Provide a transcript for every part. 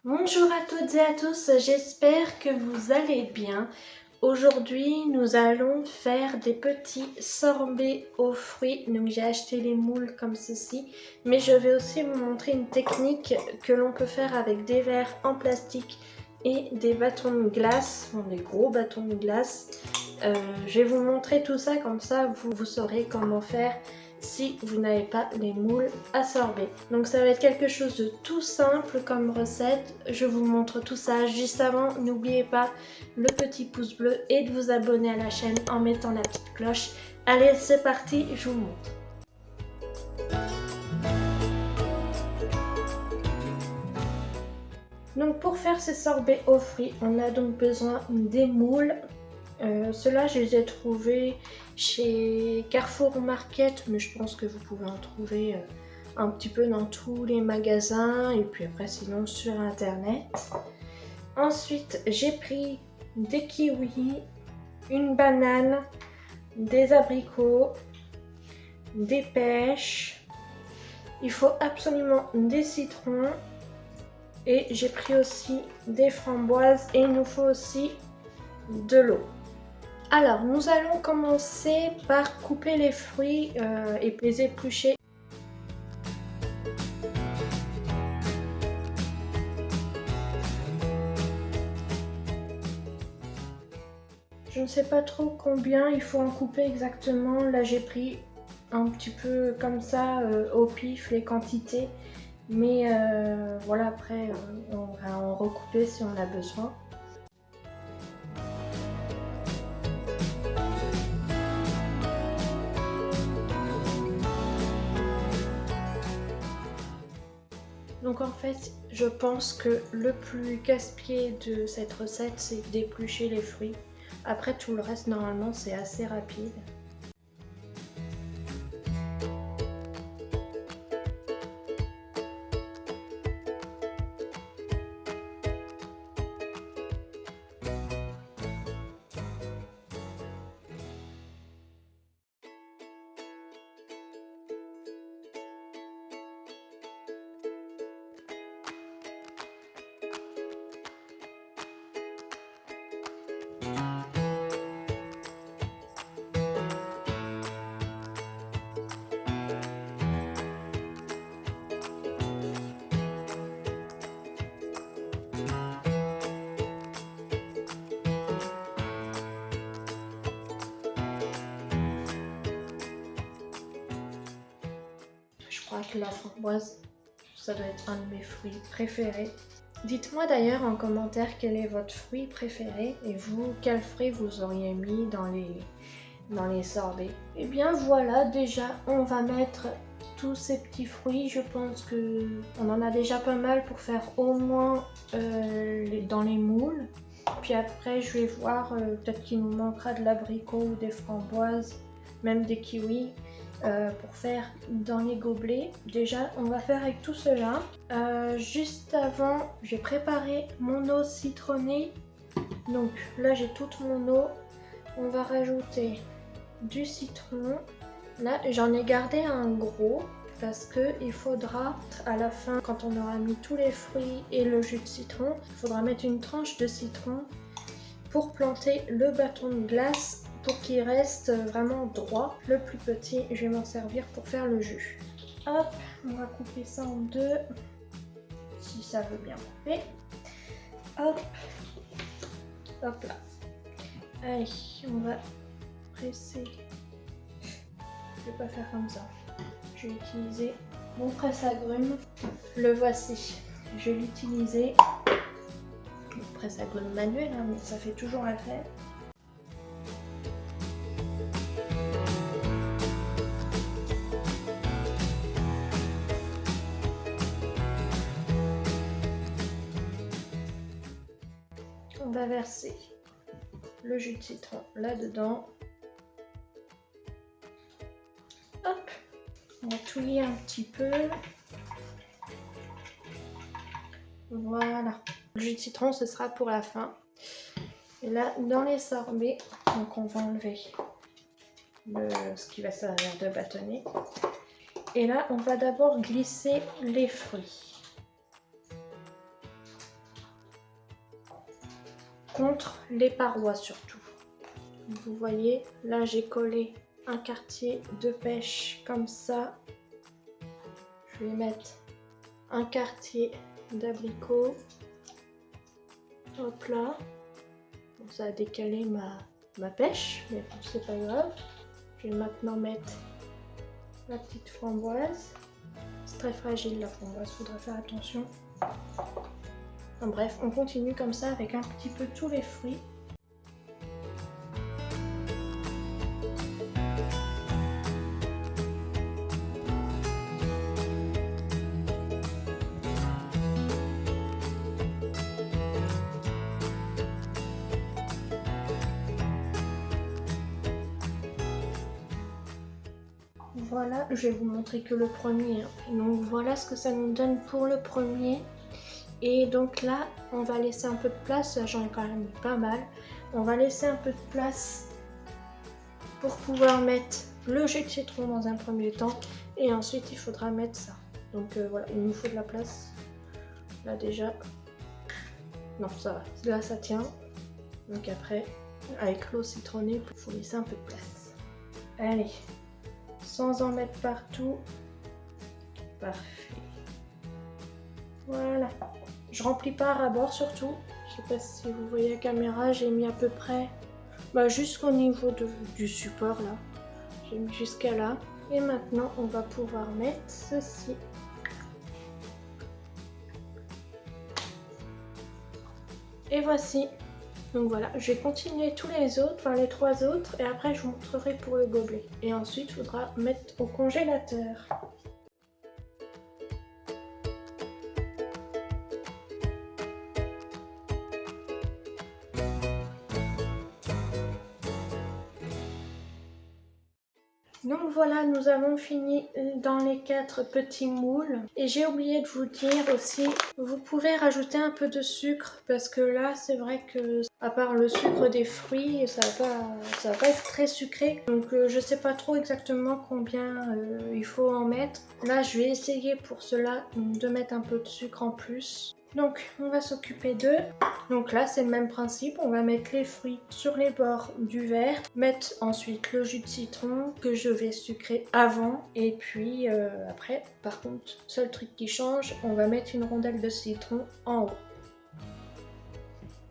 Bonjour à toutes et à tous, j'espère que vous allez bien. Aujourd'hui, nous allons faire des petits sorbets aux fruits. Donc j'ai acheté les moules comme ceci, mais je vais aussi vous montrer une technique que l'on peut faire avec des verres en plastique et des bâtons de glace, des gros bâtons de glace. Je vais vous montrer tout ça, comme ça vous saurez comment faire si vous n'avez pas les moules à sorbet. Donc ça va être quelque chose de tout simple comme recette. Je vous montre tout ça juste avant. N'oubliez pas le petit pouce bleu et de vous abonner à la chaîne en mettant la petite cloche. Allez, c'est parti, je vous montre. Donc pour faire ces sorbets aux fruits, on a donc besoin des moules. Ceux-là, je les ai trouvés chez Carrefour Market, mais je pense que vous pouvez en trouver un petit peu dans tous les magasins et puis après sinon sur internet. Ensuite, j'ai pris des kiwis, une banane, des abricots, des pêches. Il faut absolument des citrons et j'ai pris aussi des framboises et il nous faut aussi de l'eau. Alors, nous allons commencer par couper les fruits et les éplucher. Je ne sais pas trop combien il faut en couper exactement. Là, j'ai pris un petit peu comme ça au pif les quantités. Mais voilà, après, on va en recouper si on a besoin. Donc en fait, je pense que le plus casse-pied de cette recette, c'est d'éplucher les fruits. Après, tout le reste, normalement, c'est assez rapide. Je crois que la framboise, ça doit être un de mes fruits préférés. Dites-moi d'ailleurs en commentaire quel est votre fruit préféré et vous, quel fruit vous auriez mis dans les sorbets. Et bien voilà, déjà on va mettre tous ces petits fruits. Je pense que on en a déjà pas mal pour faire au moins dans les moules. Puis après je vais voir, peut-être qu'il nous manquera de l'abricot ou des framboises, même des kiwis. Pour faire dans les gobelets. Déjà, on va faire avec tout cela. Juste avant, j'ai préparé mon eau citronnée. Donc là, j'ai toute mon eau. On va rajouter du citron. Là, j'en ai gardé un gros parce que il faudra à la fin, quand on aura mis tous les fruits et le jus de citron, il faudra mettre une tranche de citron pour planter le bâton de glace pour qu'il reste vraiment droit. Le plus petit, je vais m'en servir pour faire le jus. Hop, on va couper ça en deux, si ça veut bien couper. Hop, hop là. Allez, on va presser. Je vais pas faire comme ça. Je vais utiliser mon presse-agrumes. Le voici. Je vais l'utiliser. Presse-agrumes manuel, hein, mais ça fait toujours l'affaire. On va verser le jus de citron là-dedans. Hop, on va tout lier un petit peu. Voilà. Le jus de citron, ce sera pour la fin. Et là, dans les sorbets, donc on va enlever ce qui va servir de bâtonnet. Et là, on va d'abord glisser les fruits. contre les parois surtout. Vous voyez, là j'ai collé un quartier de pêche comme ça. Je vais mettre un quartier d'abricot. Hop là. Bon, ça a décalé ma pêche, mais bon, c'est pas grave. Je vais maintenant mettre la petite framboise. C'est très fragile la framboise, faudra faire attention. Enfin, bref, on continue comme ça avec un petit peu tous les fruits. Voilà, je vais vous montrer que le premier. Donc voilà ce que ça nous donne pour le premier. Et donc là, on va laisser un peu de place. J'en ai quand même mis pas mal. On va laisser un peu de place pour pouvoir mettre le jus de citron dans un premier temps. Et ensuite, il faudra mettre ça. Donc voilà, il nous faut de la place. Là déjà. Non, ça va. Là, ça tient. Donc après, avec l'eau citronnée, il faut laisser un peu de place. Allez. Sans en mettre partout. Parfait. Voilà. Je remplis pas à ras-bord surtout. Je sais pas si vous voyez la caméra, j'ai mis à peu près jusqu'au niveau du support là. J'ai mis jusqu'à là. Et maintenant on va pouvoir mettre ceci. Et voici. Donc voilà, je vais continuer tous les autres, enfin les 3 autres, et après je vous montrerai pour le gobelet. Et ensuite, il faudra mettre au congélateur. Donc voilà, nous avons fini dans les 4 petits moules. Et j'ai oublié de vous dire aussi, vous pouvez rajouter un peu de sucre parce que là, c'est vrai que à part le sucre des fruits, ça va pas être très sucré. Donc je sais pas trop exactement combien il faut en mettre. Là, je vais essayer pour cela de mettre un peu de sucre en plus. Donc on va s'occuper d'eux. Donc là c'est le même principe, on va mettre les fruits sur les bords du verre, mettre ensuite le jus de citron que je vais sucrer avant et puis après par contre, seul truc qui change, on va mettre une rondelle de citron en haut.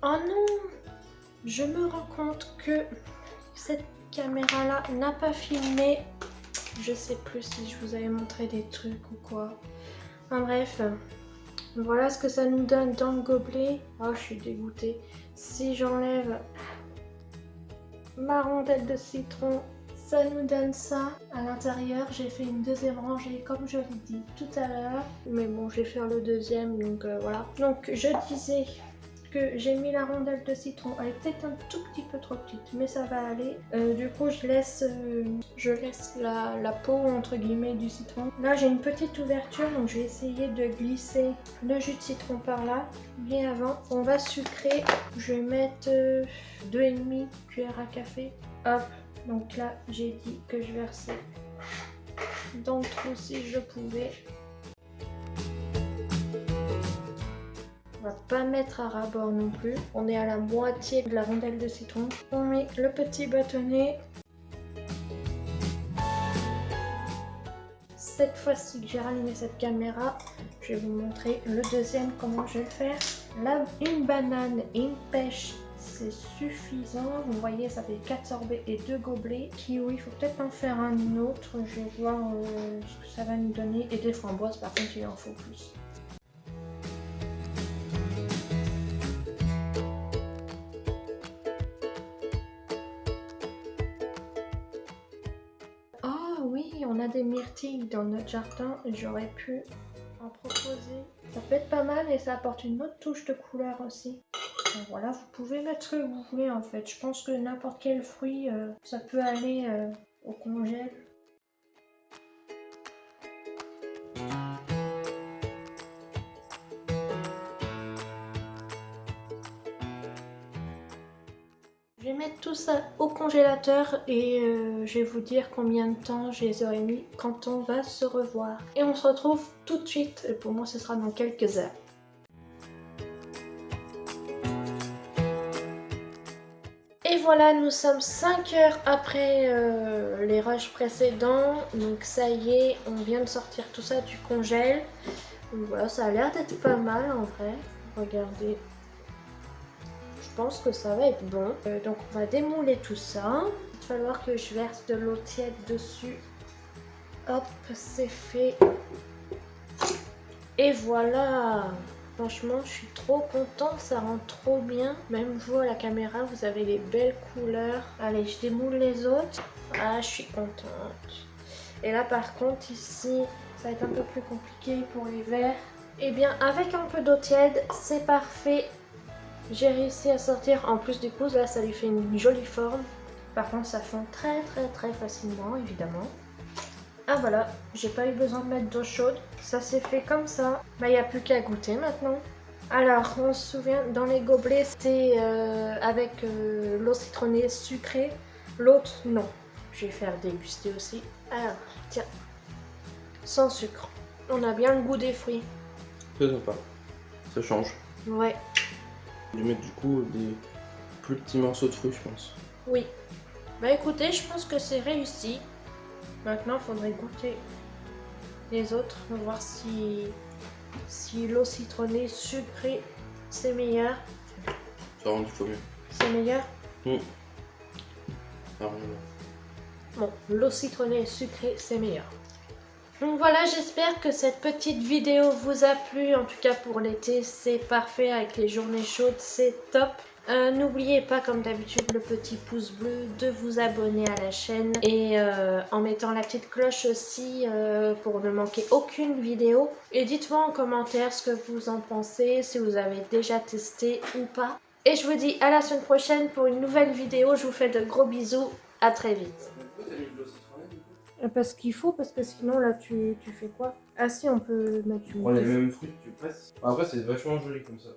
Oh non! Je me rends compte que cette caméra là n'a pas filmé. Je sais plus si je vous avais montré des trucs ou quoi. Enfin bref. Voilà ce que ça nous donne dans le gobelet. Oh, je suis dégoûtée. Si j'enlève ma rondelle de citron, ça nous donne ça. À l'intérieur, j'ai fait une deuxième rangée comme je l'ai dit tout à l'heure. Mais bon, je vais faire le deuxième, donc voilà. Donc, je disais que j'ai mis la rondelle de citron. Elle est peut-être un tout petit peu trop petite, mais ça va aller. Du coup, je laisse la peau entre guillemets du citron. Là, j'ai une petite ouverture, donc je vais essayer de glisser le jus de citron par là. Mais avant, on va sucrer. Je vais mettre 2,5 cuillères à café. Hop. Donc là, j'ai dit que je versais dans le trou si je pouvais. On va pas mettre à ras-bord non plus. On est à la moitié de la rondelle de citron. On met le petit bâtonnet. Cette fois-ci que j'ai rallumé cette caméra, je vais vous montrer le deuxième, comment je vais le faire. Là, une banane et une pêche, c'est suffisant. Vous voyez, ça fait 4 sorbets et 2 gobelets. Kiwi, il faut peut-être en faire un autre. Je vais voir ce que ça va nous donner. Et des framboises, par contre, il en faut plus. On a des myrtilles dans notre jardin et j'aurais pu en proposer. Ça peut être pas mal et ça apporte une autre touche de couleur aussi. Donc voilà, vous pouvez mettre ce que vous voulez en fait. Je pense que n'importe quel fruit, ça peut aller au congèle. Je vais mettre tout ça au congélateur et je vais vous dire combien de temps je les aurai mis quand on va se revoir. Et on se retrouve tout de suite, et pour moi ce sera dans quelques heures. voilà, nous sommes 5 heures après les rushs précédents. Donc ça y est, on vient de sortir tout ça du congèle. Donc voilà, ça a l'air d'être pas mal en vrai. Regardez. Je pense que ça va être bon. Donc on va démouler tout ça. Il va falloir que je verse de l'eau tiède dessus. Hop, c'est fait. Et voilà. Franchement, je suis trop contente, ça rend trop bien. Même vous à la caméra, vous avez les belles couleurs. Allez, je démoule les autres. Ah, je suis contente. Et là, par contre, ici, ça va être un peu plus compliqué pour les verres. Eh bien, avec un peu d'eau tiède, c'est parfait. J'ai réussi à sortir. En plus, du coup, là, ça lui fait une jolie forme. Par contre, ça fond très facilement, évidemment. Ah voilà, j'ai pas eu besoin de mettre d'eau chaude, ça s'est fait comme ça. Bah il n'y a plus qu'à goûter maintenant. Alors on se souvient, dans les gobelets c'était avec l'eau citronnée sucrée, l'autre non. Je vais faire déguster aussi. Alors tiens, sans sucre. On a bien le goût des fruits. C'est sympa, ça change. Ouais. Je vais mettre du coup des plus petits morceaux de fruits je pense. Oui. Bah écoutez, je pense que c'est réussi. Maintenant, il faudrait goûter les autres, voir si l'eau citronnée sucrée, c'est meilleur. Ça rend 10 fois mieux. C'est meilleur? Ça rend Bon, l'eau citronnée sucrée, c'est meilleur. Donc voilà, j'espère que cette petite vidéo vous a plu. En tout cas pour l'été, c'est parfait avec les journées chaudes, c'est top. N'oubliez pas, comme d'habitude, le petit pouce bleu, de vous abonner à la chaîne et en mettant la petite cloche aussi pour ne manquer aucune vidéo. Et dites-moi en commentaire ce que vous en pensez, si vous avez déjà testé ou pas. Et je vous dis à la semaine prochaine pour une nouvelle vidéo. Je vous fais de gros bisous, à très vite. Parce qu'il faut, parce que sinon là tu fais quoi? Ah si, on peut mettre du... les mêmes fruits, tu presses. Après c'est vachement joli comme ça.